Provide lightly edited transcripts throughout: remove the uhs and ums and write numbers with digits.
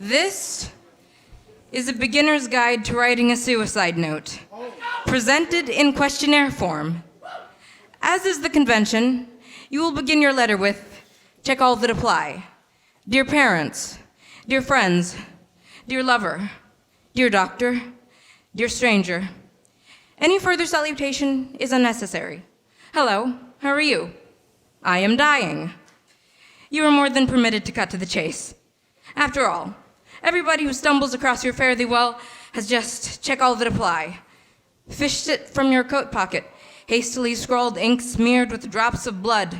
This is a beginner's guide to writing a suicide note, presented in questionnaire form. As is the convention, you will begin your letter with, check all that apply. Dear parents, dear friends, dear lover, dear doctor, dear stranger. Any further salutation is unnecessary. Hello, how are you? I am dying. You are more than permitted to cut to the chase. After all, everybody who stumbles across your fare thee well has just check all that apply. Fished it from your coat pocket, hastily scrawled ink smeared with drops of blood.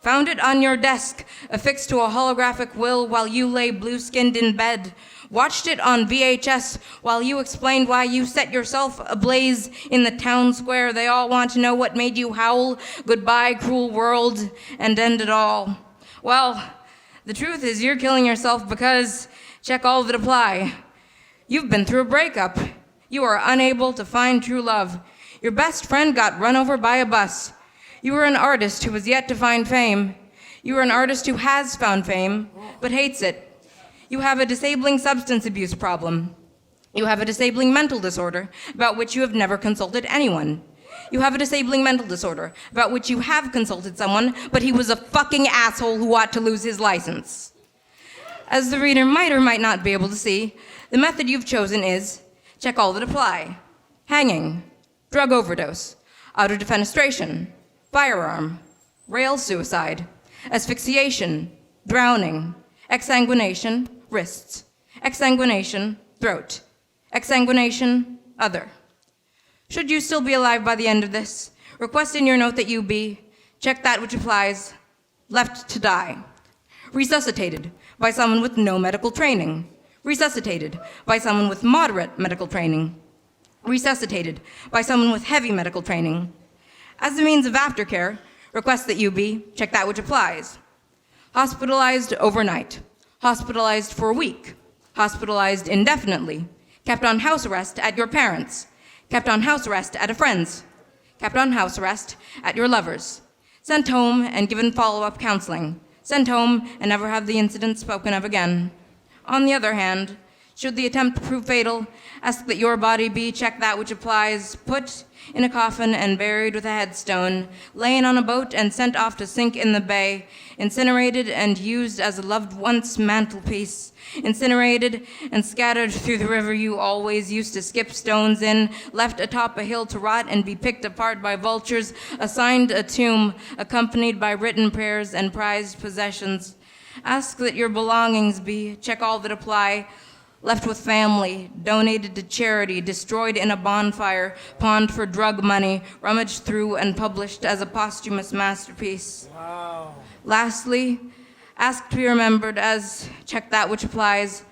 Found it on your desk, affixed to a holographic will while you lay blue-skinned in bed. Watched it on VHS while you explained why you set yourself ablaze in the town square. They all want to know what made you howl, goodbye, cruel world, and end it all. Well, the truth is you're killing yourself because, check all that apply. You've been through a breakup. You are unable to find true love. Your best friend got run over by a bus. You are an artist who has yet to find fame. You are an artist who has found fame, but hates it. You have a disabling substance abuse problem. You have a disabling mental disorder about which you have never consulted anyone. You have a disabling mental disorder about which you have consulted someone, but he was a fucking asshole who ought to lose his license. As the reader might or might not be able to see, the method you've chosen is check all that apply. Hanging, drug overdose, autodefenestration, firearm, rail suicide, asphyxiation, drowning, exsanguination, wrists, exsanguination, throat, exsanguination, other. Should you still be alive by the end of this, request in your note that you be, check that which applies, left to die. Resuscitated by someone with no medical training. Resuscitated by someone with moderate medical training. Resuscitated by someone with heavy medical training. As a means of aftercare, request that you be, check that which applies. Hospitalized overnight. Hospitalized for a week. Hospitalized indefinitely. Kept on house arrest at your parents'. Kept on house arrest at a friend's. Kept on house arrest at your lover's. Sent home and given follow-up counseling. Sent home and never have the incident spoken of again. On the other hand, should the attempt prove fatal, ask that your body be, check that which applies, put in a coffin and buried with a headstone, lain on a boat and sent off to sink in the bay, incinerated and used as a loved one's mantelpiece, incinerated and scattered through the river you always used to skip stones in, left atop a hill to rot and be picked apart by vultures, assigned a tomb, accompanied by written prayers and prized possessions. Ask that your belongings be, check all that apply, left with family, donated to charity, destroyed in a bonfire, pawned for drug money, rummaged through and published as a posthumous masterpiece. Wow. Lastly, ask to be remembered as, check that which applies,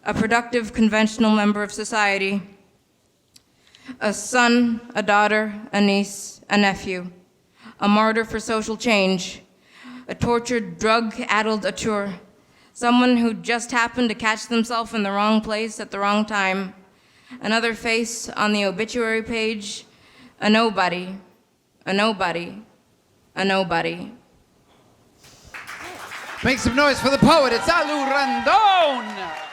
a productive, conventional member of society, a son, a daughter, a niece, a nephew, a martyr for social change, a tortured, drug-addled auteur, someone who just happened to catch themselves in the wrong place at the wrong time, another face on the obituary page, a nobody, a nobody, a nobody. Make some noise for the poet, it's Alou Randon!